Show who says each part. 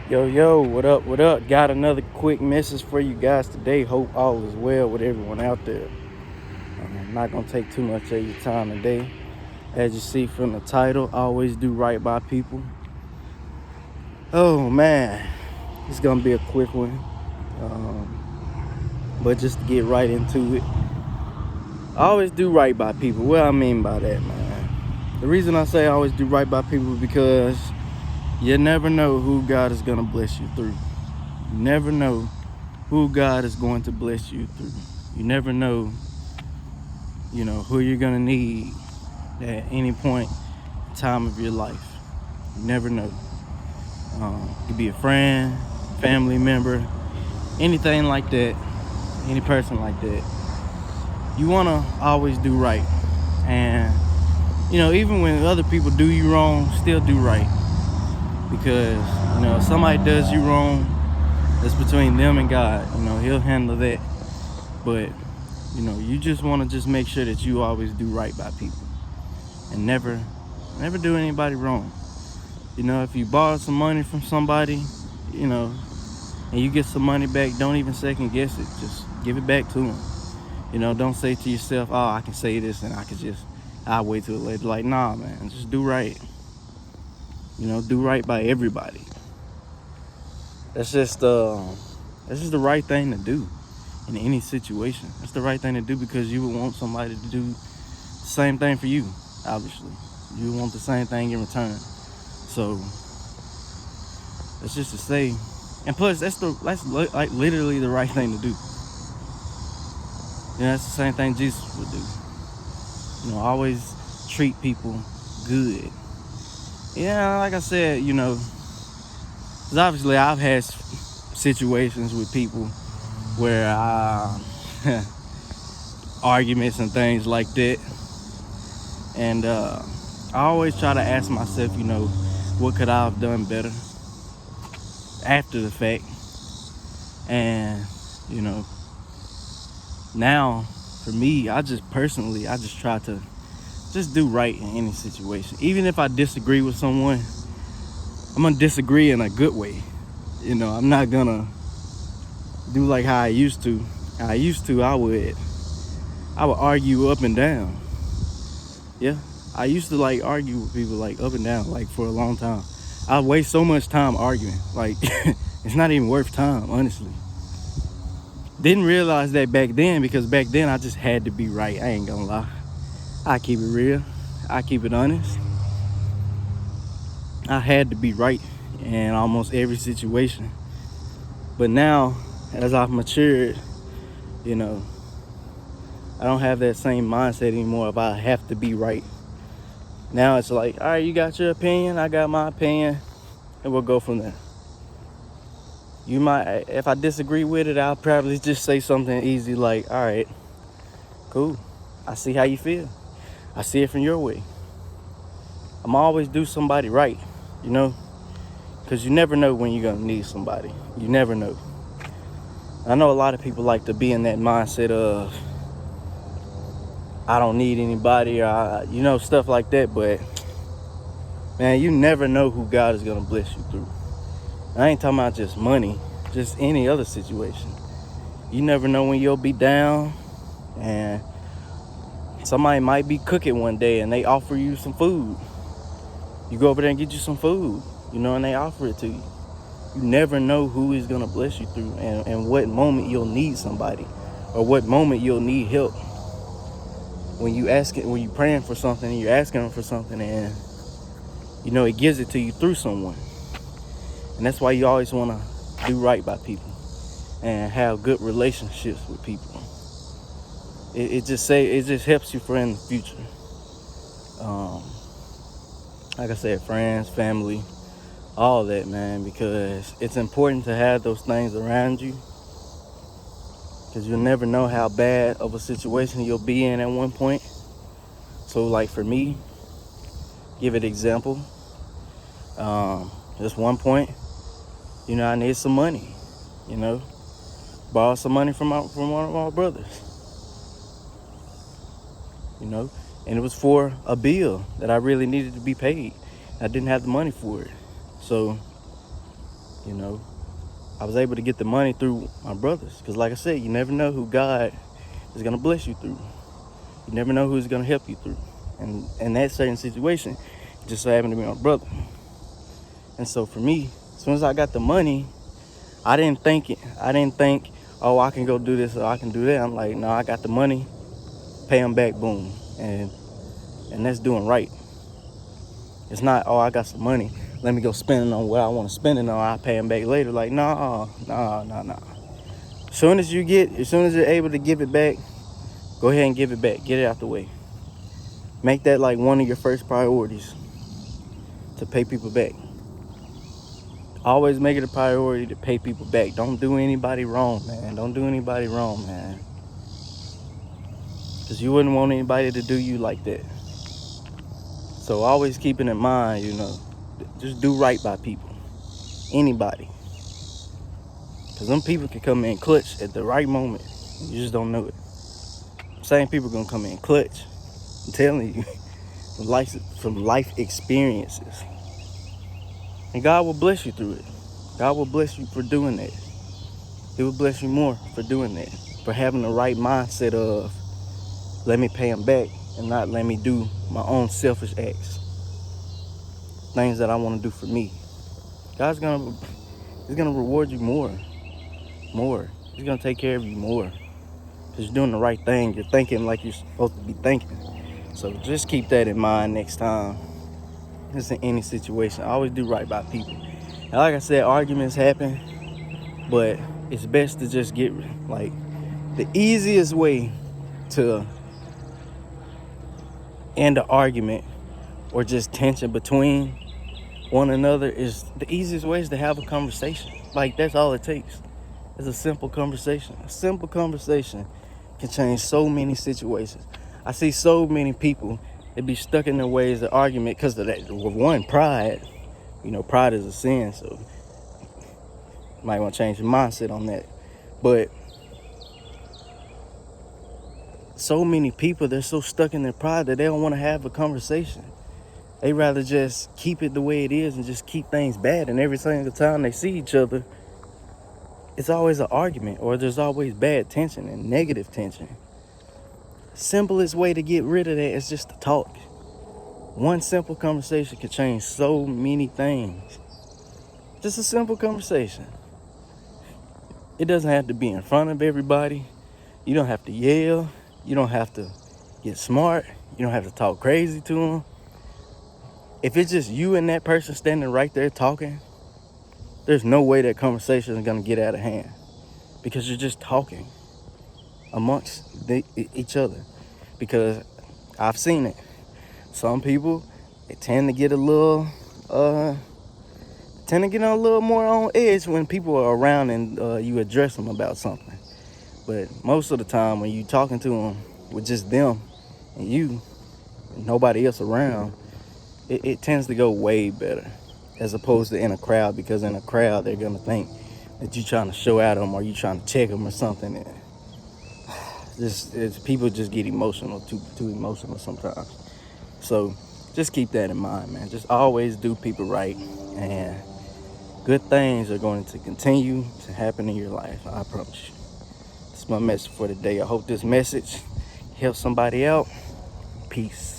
Speaker 1: Yo, what up, what up? Got another quick message for you guys today. Hope all is well with everyone out there. I'm not going to take too much of your time today. As you see from the title, always do right by people. Oh, man. It's going to be a quick one. But just to get right into it, always do right by people. What I mean by that, man? The reason I say always do right by people is because you never know who God is going to bless you through. You never know who God is going to bless you through. You never know, who you're going to need at any point in time of your life. You never know. It could be a friend, family member, anything like that, any person like that. You want to always do right. And, even when other people do you wrong, still do right. Because, if somebody does you wrong, that's between them and God. He'll handle that. But, you just want to just make sure that you always do right by people. And never do anybody wrong. If you borrow some money from somebody, and you get some money back, don't even second guess it. Just give it back to them. Don't say to yourself, oh, I can say this and I'll wait till later. Like, nah, man, just do right. Do right by everybody. That's just the right thing to do in any situation. That's the right thing to do because you would want somebody to do the same thing for you, obviously. You want the same thing in return. So that's just to say, and plus that's like literally the right thing to do. That's the same thing Jesus would do. Always treat people good. Yeah, like I said, because obviously I've had situations with people where arguments and things like that, and I always try to ask myself, what could I have done better after the fact? And now for me, I just try to just do right in any situation. Even if I disagree with someone, I'm gonna disagree in a good way. I'm not gonna do like how I used to. I would argue up and down. Yeah, I used to like argue with people like up and down, like for a long time. I waste so much time arguing, like it's not even worth time, honestly. Didn't realize that back then, because back then I just had to be right. I ain't gonna lie. I keep it real. I keep it honest. I had to be right in almost every situation. But now, as I've matured, I don't have that same mindset anymore if I have to be right. Now it's like, all right, you got your opinion, I got my opinion, and we'll go from there. You might, if I disagree with it, I'll probably just say something easy like, all right, cool. I see how you feel. I see it from your way. I'm always do somebody right, because you never know when you're going to need somebody. You never know. I know a lot of people like to be in that mindset of, I don't need anybody, or, stuff like that. But, man, you never know who God is going to bless you through. I ain't talking about just money, just any other situation. You never know when you'll be down, and somebody might be cooking one day and they offer you some food. You go over there and get you some food, and they offer it to you. You never know who is going to bless you through, and what moment you'll need somebody, or what moment you'll need help. When you praying for something and you're asking them for something, and it gives it to you through someone. And that's why you always want to do right by people and have good relationships with people. It just helps you for in the future. Like I said, friends, family, all that, man, because it's important to have those things around you, because you'll never know how bad of a situation you'll be in at one point. So, like for me, give it example. Just one point, I need some money. Borrow some money from one of my brothers. And it was for a bill that I really needed to be paid. I didn't have the money for it. So You know, I was able to get the money through my brothers. Because like I said, you never know who God is going to bless you through. You never know who's going to help you through. And in that certain situation, it just so happened to be my brother. And so for me, as soon as I got the money, I didn't think, oh, I can go do this or I can do that. I'm like, no, I got the money, pay them back, boom. And that's doing right. It's not, oh, I got some money, let me go spend it on what I want to spend it on, I'll pay them back later. Like, nah. As soon as you're able to give it back, go ahead and give it back. Get it out the way. Make that like one of your first priorities, to pay people back. Always make it a priority to pay people back. Don't do anybody wrong, man. Don't do anybody wrong, man. Because you wouldn't want anybody to do you like that. So always keep it in mind, you know, just do right by people. Anybody. Because them people can come in clutch at the right moment. You just don't know it. Same people gonna come in clutch. I'm telling you, from life experiences. And God will bless you through it. God will bless you for doing that. He will bless you more for doing that. For having the right mindset of, let me pay him back and not let me do my own selfish acts. Things that I want to do for me. He's gonna reward you more. He's gonna take care of you more. Because you're doing the right thing. You're thinking like you're supposed to be thinking. So just keep that in mind next time. Just in any situation. Always do right by people. And like I said, arguments happen. But it's best to just get, like, the easiest way to end an argument or just tension between one another is, the easiest way is to have a conversation. Like, that's all it takes. It's a simple conversation. A simple conversation can change so many situations. I see so many people that be stuck in their ways of argument because of that. One, pride. You know, pride is a sin, so you might want to change your mindset on that. But so many people, they're so stuck in their pride that they don't want to have a conversation. They rather just keep it the way it is and just keep things bad. And every single time they see each other, it's always an argument, or there's always bad tension and negative tension. Simplest way to get rid of that is just to talk. One simple conversation can change so many things. Just a simple conversation. It doesn't have to be in front of everybody. You don't have to yell. You don't have to get smart. You don't have to talk crazy to them. If it's just you and that person standing right there talking, there's no way that conversation is going to get out of hand, because you're just talking amongst each other. Because I've seen it. Some people, they tend to get a little more on edge when people are around and you address them about something. But most of the time when you talking to them with just them and you and nobody else around, it tends to go way better, as opposed to in a crowd. Because in a crowd, they're gonna think that you're trying to show at them or you trying to check them or something. And people just get emotional, too emotional sometimes. So just keep that in mind, man. Just always do people right, and good things are going to continue to happen in your life. I promise you. That's my message for today. I hope this message helps somebody out. Peace.